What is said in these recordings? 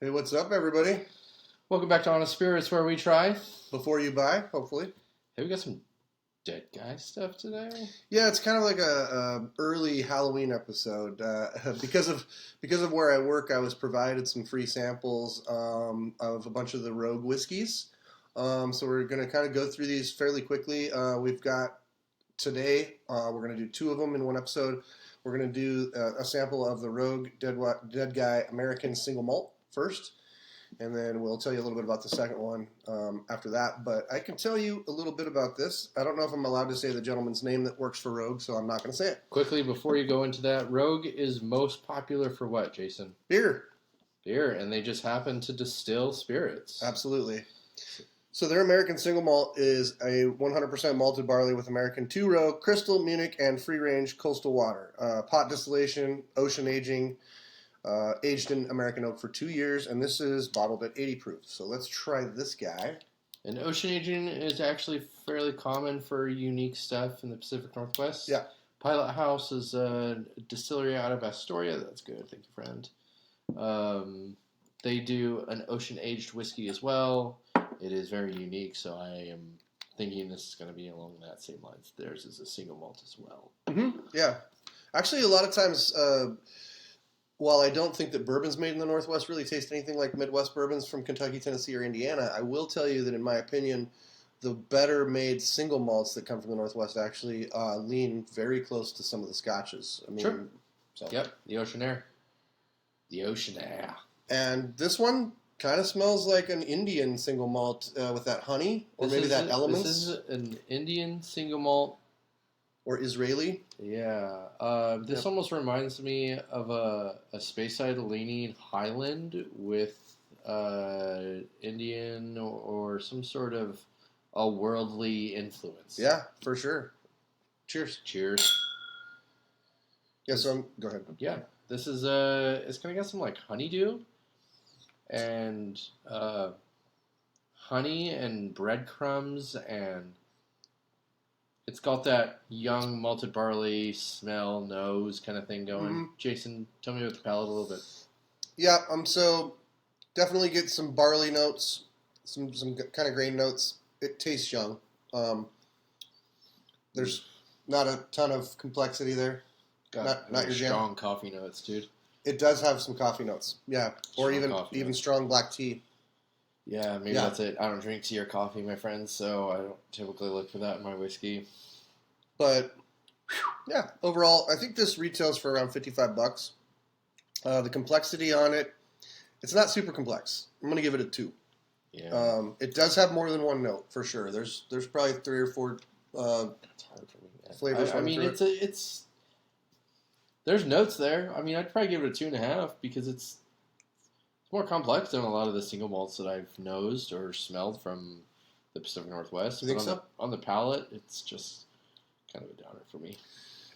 Hey, what's up, everybody? Welcome back to Honest Spirits, where we try. Before you buy, hopefully. Hey, we got some dead guy stuff today. Yeah, it's kind of like a early Halloween episode. Because of where I work, I was provided some free samples of a bunch of the Rogue whiskeys. So we're going to kind of go through these fairly quickly. We've got today. We're going to do two of them in one episode. We're going to do a sample of the Rogue Dead Guy American Single Malt first. And then we'll tell you a little bit about the second one after that. But I can tell you a little bit about this. I don't know if I'm allowed to say the gentleman's name that works for Rogue, so I'm not going to say it. Quickly, before you go into that, Rogue is most popular for what, Jason? Beer. Beer, and they just happen to distill spirits. Absolutely. So their American Single Malt is a 100% malted barley with American 2-row, crystal, Munich, and free-range coastal water. Pot distillation, ocean aging, aged in American oak for 2 years, and this is bottled at 80 proof. So let's try this guy. And ocean aging is actually fairly common for unique stuff in the Pacific Northwest. Yeah. Pilot House is a distillery out of Astoria. That's good. Thank you, friend. They do an ocean aged whiskey as well. It is very unique, so I am thinking this is going to be along that same lines. Theirs is a single malt as well. Mm-hmm. Yeah. Actually, a lot of times, while I don't think that bourbons made in the Northwest really taste anything like Midwest bourbons from Kentucky, Tennessee, or Indiana, I will tell you that, in my opinion, the better made single malts that come from the Northwest actually lean very close to some of the scotches. I mean, sure. So. Yep, the ocean air. The ocean air. And this one kind of smells like an Indian single malt with that honey, or maybe that elements. This is an Indian single malt. Or Israeli. Yeah. This almost reminds me of a Speyside leaning Highland with Indian or some sort of a worldly influence. Yeah, for sure. Cheers. Cheers. Yeah, so go ahead. Yeah. This is it's gonna get some like honeydew and honey and breadcrumbs, and it's got that young malted barley smell, nose kind of thing going. Mm-hmm. Jason, tell me about the palate a little bit. Yeah, so definitely get some barley notes, some kind of grain notes. It tastes young. There's not a ton of complexity there. Got not your jam. strong coffee notes, dude. It does have some coffee notes. Yeah, or even strong black tea. Yeah, maybe that's it. I don't drink tea or coffee, my friends, so I don't typically look for that in my whiskey. But yeah, overall, I think this retails for around $55. The complexity on it, it's not super complex. I'm gonna give it a 2. Yeah. It does have more than one note for sure. There's probably 3 or 4 That's hard for me, man. flavors. I mean, it's there's notes there. I mean, I'd probably give it a 2.5 because it's more complex than a lot of the single malts that I've nosed or smelled from the Pacific Northwest. You think so? On the palate, it's just kind of a downer for me.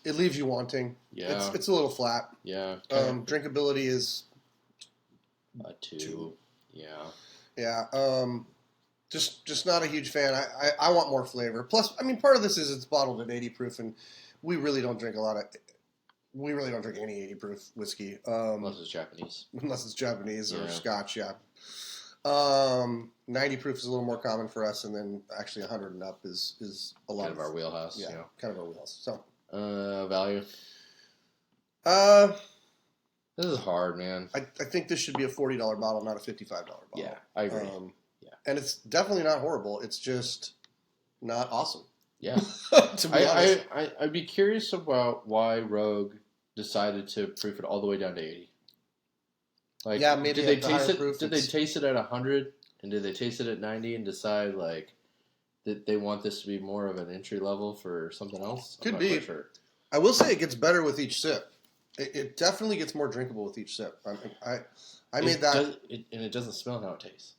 It leaves you wanting. Yeah. It's a little flat. Yeah. Drinkability is a 2. Yeah. Yeah. Just not a huge fan. I want more flavor. Plus, I mean, part of this is it's bottled at 80 proof, and we really don't drink any 80 proof whiskey. Unless it's Japanese. Unless it's Japanese or Yeah. Scotch, yeah. 90 proof is a little more common for us, and then actually 100 and up is a lot Kind of our wheelhouse. Yeah, kind of our wheelhouse. So, value. This is hard, man. I think this should be a $40 bottle, not a $55 bottle. Yeah, I agree. And it's definitely not horrible. It's just not awesome. Yeah. To be honest. I'd be curious about why Rogue decided to proof it all the way down to 80. Like, yeah, maybe did they taste it? Proof, did they taste it at 100, and did they taste it at 90 and decide like that they want this to be more of an entry level for something else? Could be. Sure. I will say it gets better with each sip. It definitely gets more drinkable with each sip. I made that, and it doesn't smell how it tastes.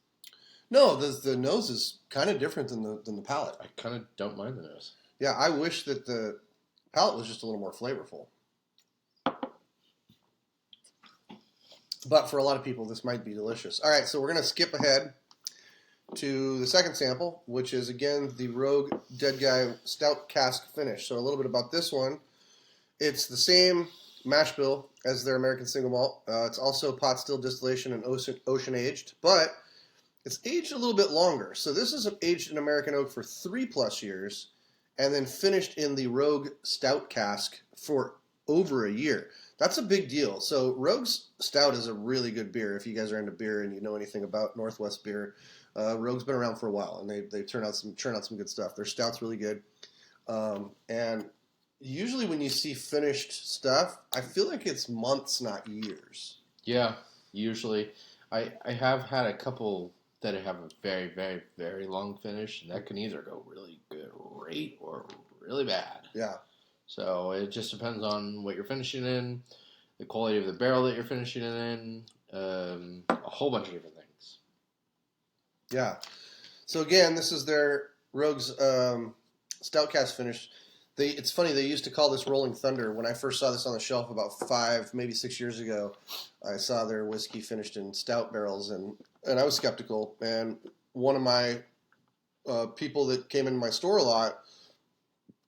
No, the nose is kind of different than the palate. I kind of don't mind the nose. Yeah, I wish that the palate was just a little more flavorful. But for a lot of people, this might be delicious. All right, so we're going to skip ahead to the second sample, which is, again, the Rogue Dead Guy Stout Cask Finish. So a little bit about this one. It's the same mash bill as their American single malt. It's also pot still distillation and ocean aged, but it's aged a little bit longer. So this is aged in American oak for 3+ years, and then finished in the Rogue Stout cask for over a year. That's a big deal. So Rogue's Stout is a really good beer. If you guys are into beer and you know anything about Northwest beer, Rogue's been around for a while, and they churn out some good stuff. Their stout's really good, and usually when you see finished stuff, I feel like it's months, not years. Yeah, usually. I have had a couple that have a very, very, very long finish, and that can either go really good, great, or really bad. Yeah. So it just depends on what you're finishing in, the quality of the barrel that you're finishing it in, a whole bunch of different things. Yeah. So again, this is their Rogue's Stout cask finish. It's funny, they used to call this Rolling Thunder. When I first saw this on the shelf about 5, maybe 6 years ago, I saw their whiskey finished in stout barrels, and I was skeptical. And one of my people that came into my store a lot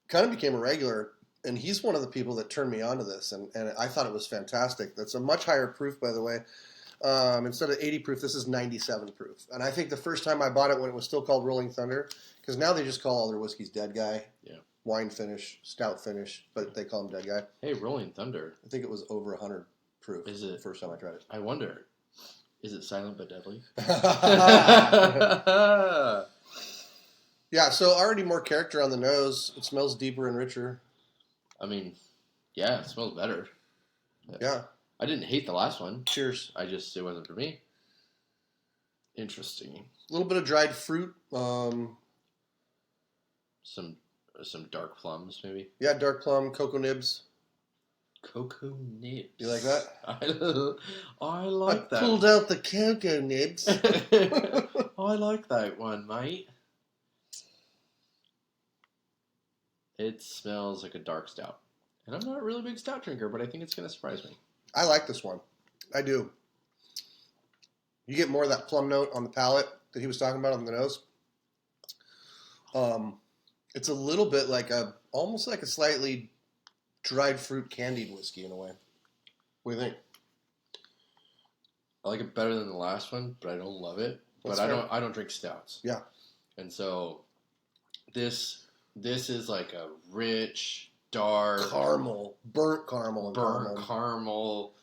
kind of became a regular, and he's one of the people that turned me on to this, and I thought it was fantastic. That's a much higher proof, by the way. Instead of 80 proof, this is 97 proof. And I think the first time I bought it when it was still called Rolling Thunder, because now they just call all their whiskeys Dead Guy. Yeah. Wine finish, stout finish, but they call him Dead Guy. Hey, Rolling Thunder. I think it was over 100 proof. Is it? The first time I tried it. I wonder. Is it silent but deadly? Yeah, so already more character on the nose. It smells deeper and richer. I mean, yeah, it smells better. Yeah. I didn't hate the last one. Cheers. It wasn't for me. Interesting. A little bit of dried fruit. Some dark plums, maybe. Yeah, dark plum, cocoa nibs. Cocoa nibs. You like that? I like that. Pulled out the cocoa nibs. I like that one, mate. It smells like a dark stout. And I'm not a really big stout drinker, but I think it's going to surprise me. I like this one. I do. You get more of that plum note on the palate that he was talking about on the nose. It's a little bit like almost like a slightly dried fruit candied whiskey in a way. What do you think? I like it better than the last one, but I don't love it. That's but fair. I don't drink stouts. Yeah. And so this is like a rich, dark Caramel, burnt caramel,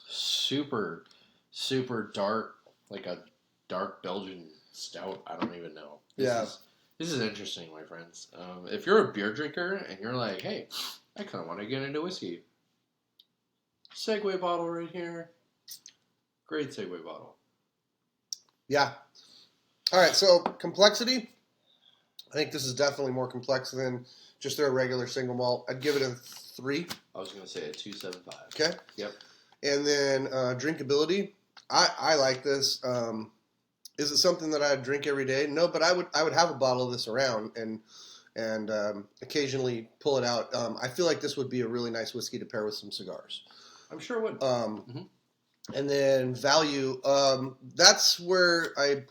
super, super dark, like a dark Belgian stout. I don't even know. This is interesting, my friends. If you're a beer drinker and you're like, hey, I kind of want to get into whiskey. Segway bottle right here. Great Segway bottle. Yeah. All right, so complexity. I think this is definitely more complex than just their regular single malt. I'd give it a 3. I was going to say a 2.75. Okay. Yep. And then drinkability. I like this. Is it something that I'd drink every day? No, but I would have a bottle of this around and occasionally pull it out. I feel like this would be a really nice whiskey to pair with some cigars. I'm sure it would. And then value. That's where I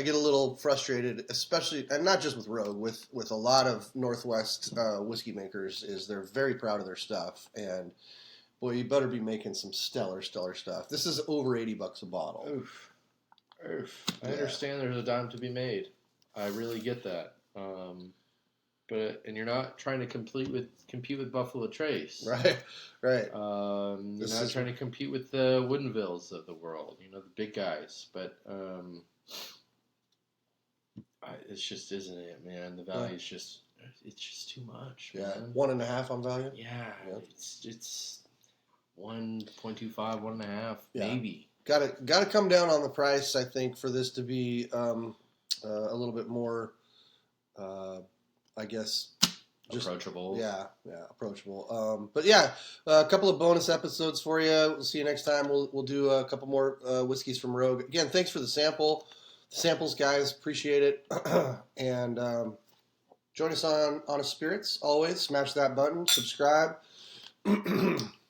get a little frustrated, especially, and not just with Rogue, with a lot of Northwest whiskey makers, is they're very proud of their stuff. And boy, you better be making some stellar stuff. This is over $80 a bottle. Oof. I understand there's a dime to be made. I really get that. But you're not trying to compete with Buffalo Trace. Right. You're not trying to compete with the Woodenvilles of the world, the big guys. But it just isn't it, man. The value is it's just too much. Yeah, Man. 1.5 on value. Yeah. It's 1.25, 1.5, Yeah. maybe. Got to come down on the price, I think, for this to be a little bit more, I guess, just approachable. Yeah, approachable. But yeah, a couple of bonus episodes for you. We'll see you next time. We'll do a couple more whiskeys from Rogue. Again, thanks for the samples, guys. Appreciate it. And join us on Honest Spirits. Always smash that button. Subscribe.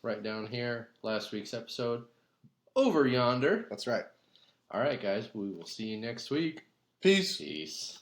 Right down here, last week's episode. Over yonder. That's right. All right, guys. We will see you next week. Peace. Peace.